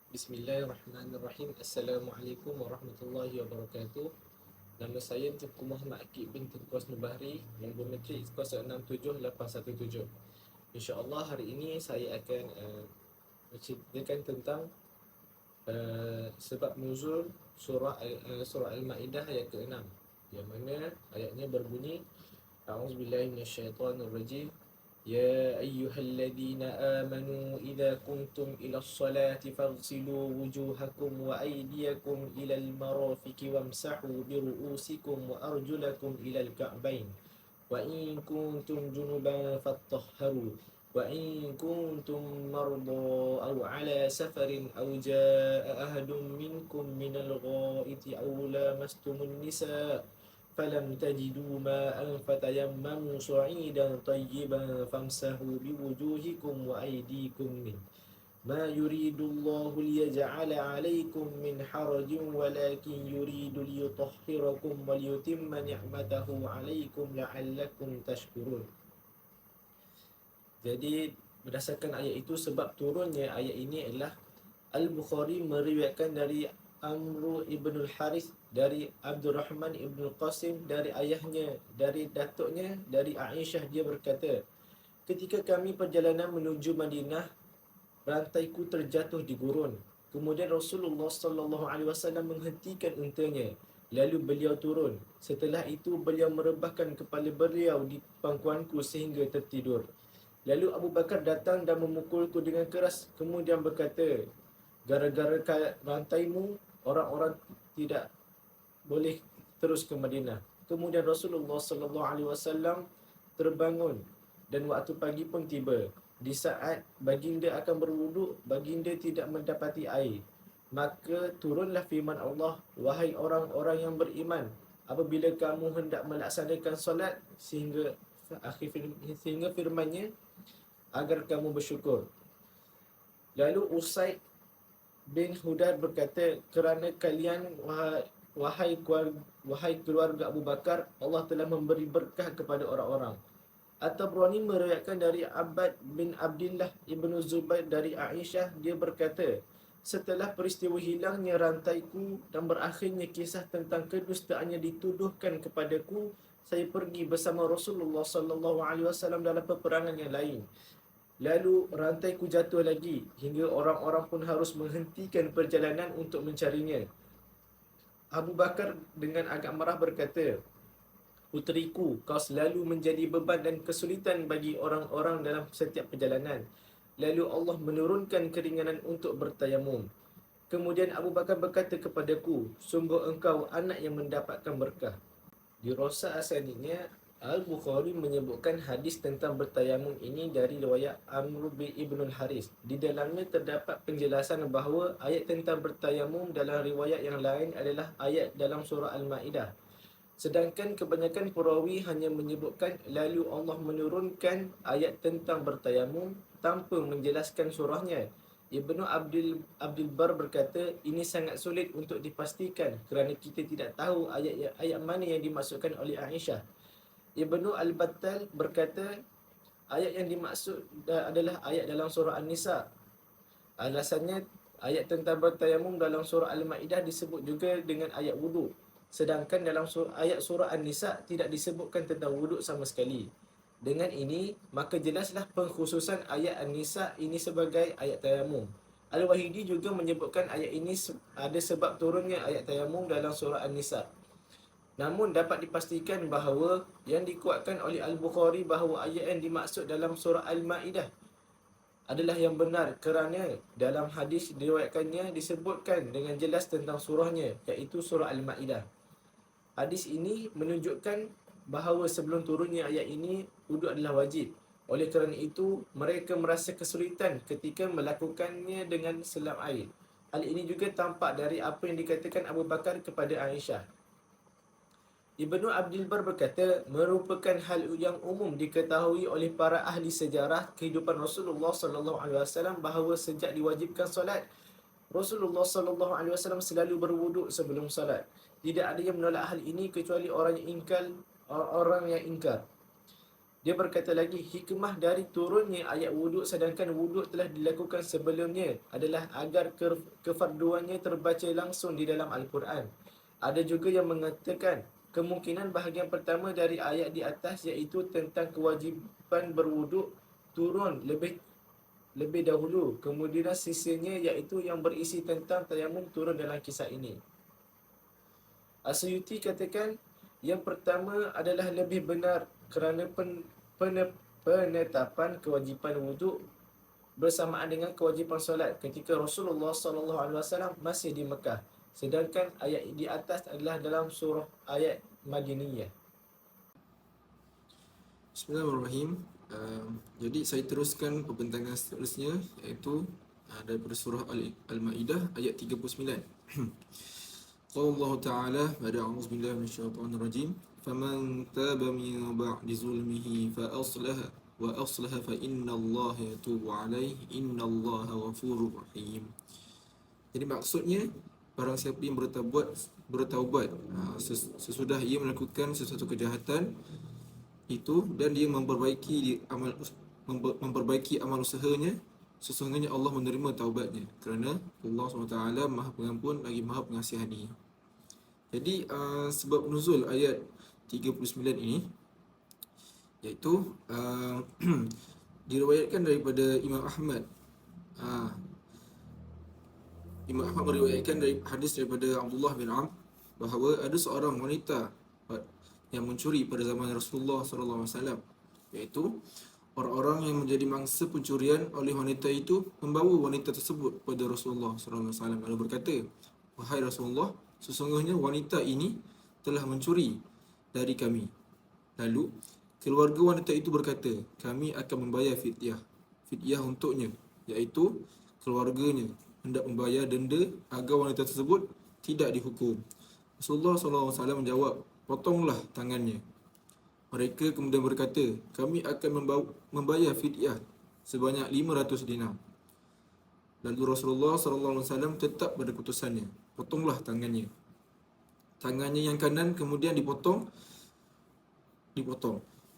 Bismillahirrahmanirrahim. Assalamualaikum warahmatullahi wabarakatuh. Nama saya Tengku Muhammad Akib bin Tengku Asnubahri, nombor matrik 067817. InsyaAllah hari ini saya akan menceritakan tentang sebab nuzul surah Al-Ma'idah ayat ke-6, yang mana ayatnya berbunyi A'udzubillahi minasyaitonirrajim. يا أيها الذين آمنوا إذا كنتم إلى الصلاة فاغسلوا وجوهكم وأيديكم إلى المرافق وامسحوا برؤوسكم وأرجلكم إلى الكعبين وإن كنتم جنبا فاطهروا وإن كنتم مرضى أو على سفر أو جاء أحد منكم من الغائط أو لامستم النساء فلم تجدوا ماء فتيمموا صعيدا طيبا فامسحوا بوجوهكم وأيديكم منه ما يريد الله ليجعل عليكم من حرج ولكن يريد ليطهركم وليتم نعمته عليكم لعلكم تشكرون. Jadi berdasarkan ayat itu, sebab turunnya ayat ini adalah Al-Bukhari meriwayatkan dari Amru ibnul Harith dari Abdurrahman ibnul Qasim dari ayahnya, dari datuknya, dari Aisyah. Dia berkata, ketika kami perjalanan menuju Madinah, rantaiku terjatuh di gurun. Kemudian Rasulullah SAW menghentikan untanya. Lalu beliau turun. Setelah itu beliau merebahkan kepala beliau di pangkuanku sehingga tertidur. Lalu Abu Bakar datang dan memukulku dengan keras. Kemudian berkata, gara-gara rantaimu, orang-orang tidak boleh terus ke Madinah. Kemudian Rasulullah SAW terbangun dan waktu pagi pun tiba. Di saat baginda akan berwuduk, baginda tidak mendapati air. Maka turunlah firman Allah, wahai orang-orang yang beriman, apabila kamu hendak melaksanakan solat, sehingga firmannya, agar kamu bersyukur. Lalu Usaid bin Hudar berkata, kerana kalian wahai keluarga Abu Bakar, Allah telah memberi berkah kepada orang-orang. At-Tabrani meriwayatkan dari Abbad bin Abdullah ibnu Zubair dari Aisyah. Dia berkata, setelah peristiwa hilangnya rantaiku dan berakhirnya kisah tentang kedustaan yang dituduhkan kepadaku, saya pergi bersama Rasulullah SAW dalam peperangan yang lain. Lalu rantaiku jatuh lagi hingga orang-orang pun harus menghentikan perjalanan untuk mencarinya. Abu Bakar dengan agak marah berkata, puteriku, kau selalu menjadi beban dan kesulitan bagi orang-orang dalam setiap perjalanan. Lalu Allah menurunkan keringanan untuk bertayamum. Kemudian Abu Bakar berkata kepadaku, sungguh engkau anak yang mendapatkan berkah. Di Rosa asalnya, Al-Bukhari menyebutkan hadis tentang bertayamum ini dari riwayat Amr bin Ibnul Haris. Di dalamnya terdapat penjelasan bahawa ayat tentang bertayamum dalam riwayat yang lain adalah ayat dalam surah Al-Ma'idah. Sedangkan kebanyakan perawi hanya menyebutkan lalu Allah menurunkan ayat tentang bertayamum tanpa menjelaskan surahnya. Ibnu Abdul Bar berkata, ini sangat sulit untuk dipastikan kerana kita tidak tahu ayat mana yang dimaksudkan oleh Aisyah. Ibnu Al-Battal berkata, ayat yang dimaksud adalah ayat dalam surah An-Nisa. Alasannya, ayat tentang bertayamum dalam surah Al-Ma'idah disebut juga dengan ayat wuduk. Sedangkan dalam ayat surah An-Nisa tidak disebutkan tentang wuduk sama sekali. Dengan ini, maka jelaslah pengkhususan ayat An-Nisa ini sebagai ayat tayamum. Al-Wahidi juga menyebutkan ayat ini ada sebab turunnya ayat tayamum dalam surah An-Nisa. Namun dapat dipastikan bahawa yang dikuatkan oleh Al-Bukhari bahawa ayat yang dimaksud dalam surah Al-Ma'idah adalah yang benar, kerana dalam hadis diriwayatkannya disebutkan dengan jelas tentang surahnya, iaitu surah Al-Ma'idah. Hadis ini menunjukkan bahawa sebelum turunnya ayat ini, wuduk adalah wajib. Oleh kerana itu, mereka merasa kesulitan ketika melakukannya dengan selam air. Hal ini juga tampak dari apa yang dikatakan Abu Bakar kepada Aisyah. Ibnu Abdul Bar berkata, merupakan hal yang umum diketahui oleh para ahli sejarah kehidupan Rasulullah SAW bahawa sejak diwajibkan solat, Rasulullah SAW selalu berwuduk sebelum solat. Tidak ada yang menolak hal ini kecuali orang yang ingkar. Dia berkata lagi, hikmah dari turunnya ayat wuduk sedangkan wuduk telah dilakukan sebelumnya adalah agar kefarduannya terbaca langsung di dalam Al-Quran. Ada juga yang mengatakan kemungkinan bahagian pertama dari ayat di atas iaitu tentang kewajipan berwuduk turun lebih dahulu. Kemudian sisanya iaitu yang berisi tentang tayamum turun dalam kisah ini. Asyuti katakan yang pertama adalah lebih benar kerana penetapan kewajipan wuduk bersamaan dengan kewajipan solat ketika Rasulullah SAW masih di Mekah. Sedangkan ayat di atas adalah dalam surah ayat Madiniyah. Bismillahirrahmanirrahim. Jadi saya teruskan pembentangan seterusnya, iaitu daripada surah Al-Ma'idah ayat 39. Qala Allah Ta'ala ba'da a'udzu billahi minasyaitonir rajim, faman taba min ba'di zulmihi fa aslaha fa innallaha yatubu 'alaihi innallaha ghafurur rahim. Jadi maksudnya, barang siapa yang bertaubat sesudah ia melakukan sesuatu kejahatan itu dan dia memperbaiki amal usahanya, sesungguhnya Allah menerima taubatnya, kerana Allah SWT Maha Pengampun lagi Maha Pengasihani. Jadi sebab nuzul ayat 39 ini iaitu diriwayatkan daripada Imam Ahmad. Imam Ahmad meriwayatkan dari hadis daripada Abdullah bin Amr bahawa ada seorang wanita yang mencuri pada zaman Rasulullah SAW, iaitu orang-orang yang menjadi mangsa pencurian oleh wanita itu membawa wanita tersebut kepada Rasulullah SAW lalu berkata, wahai Rasulullah, sesungguhnya wanita ini telah mencuri dari kami. Lalu keluarga wanita itu berkata, kami akan membayar fidyah untuknya, iaitu keluarganya hendak membayar denda agar wanita tersebut tidak dihukum. Rasulullah SAW menjawab, potonglah tangannya. Mereka kemudian berkata, kami akan membayar fidyah sebanyak 500 dinar. Lalu Rasulullah SAW tetap pada keputusannya, potonglah tangannya. Tangannya yang kanan kemudian dipotong.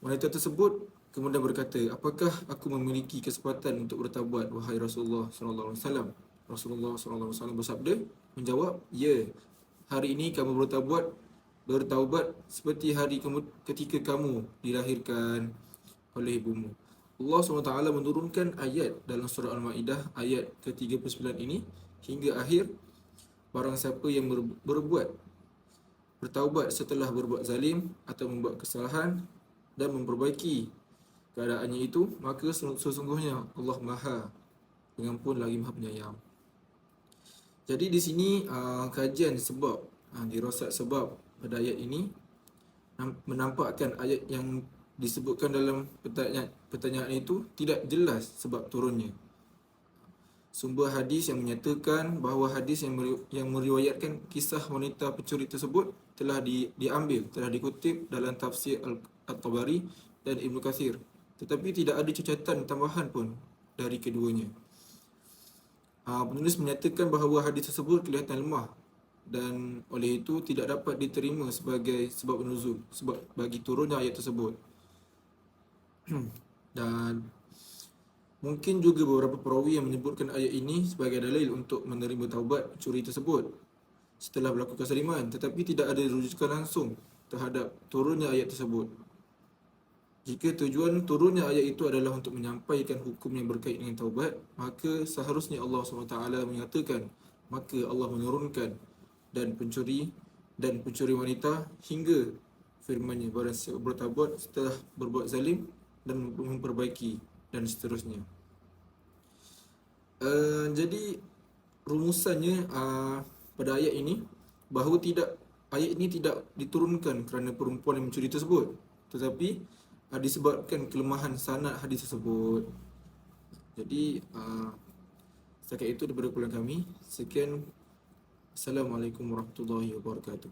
Wanita tersebut kemudian berkata, apakah aku memiliki kesempatan untuk bertaubat, wahai Rasulullah SAW? Rasulullah SAW bersabda, menjawab, ya, hari ini kamu bertaubat seperti hari ketika kamu dilahirkan oleh ibumu. Allah SWT menurunkan ayat dalam surah Al-Ma'idah ayat ke-39 ini hingga akhir, barang siapa yang bertaubat setelah berbuat zalim atau membuat kesalahan dan memperbaiki keadaannya itu, maka sesungguhnya Allah Maha Pengampun lagi Maha Penyayang. Jadi di sini kajian sebab, dirasat sebab pada ayat ini menampakkan ayat yang disebutkan dalam pertanyaan itu tidak jelas sebab turunnya. Sumber hadis yang menyatakan bahawa hadis yang meriwayatkan kisah wanita pencuri tersebut telah dikutip dalam tafsir At-Tabari dan Ibn Kathir, tetapi tidak ada catatan tambahan pun dari keduanya. Penulis menyatakan bahawa hadis tersebut kelihatan lemah dan oleh itu tidak dapat diterima sebagai sebab nuzul, sebab bagi turunnya ayat tersebut. Dan mungkin juga beberapa perawi yang menyebutkan ayat ini sebagai dalil untuk menerima taubat pencuri tersebut setelah berlaku kesaliman, tetapi tidak ada rujukan langsung terhadap turunnya ayat tersebut. Jika tujuan turunnya ayat itu adalah untuk menyampaikan hukum yang berkait dengan taubat, maka seharusnya Allah SWT menyatakan, maka Allah menurunkan dan pencuri wanita hingga firman-Nya, barang siapa bertaubat setelah berbuat zalim dan memperbaiki, dan seterusnya. Jadi rumusannya pada ayat ini bahawa ayat ini tidak diturunkan kerana perempuan yang mencuri tersebut, tetapi disebabkan kelemahan sanad hadis tersebut. Jadi setakat itu daripada kumpulan kami. Sekian. Assalamualaikum warahmatullahi wabarakatuh.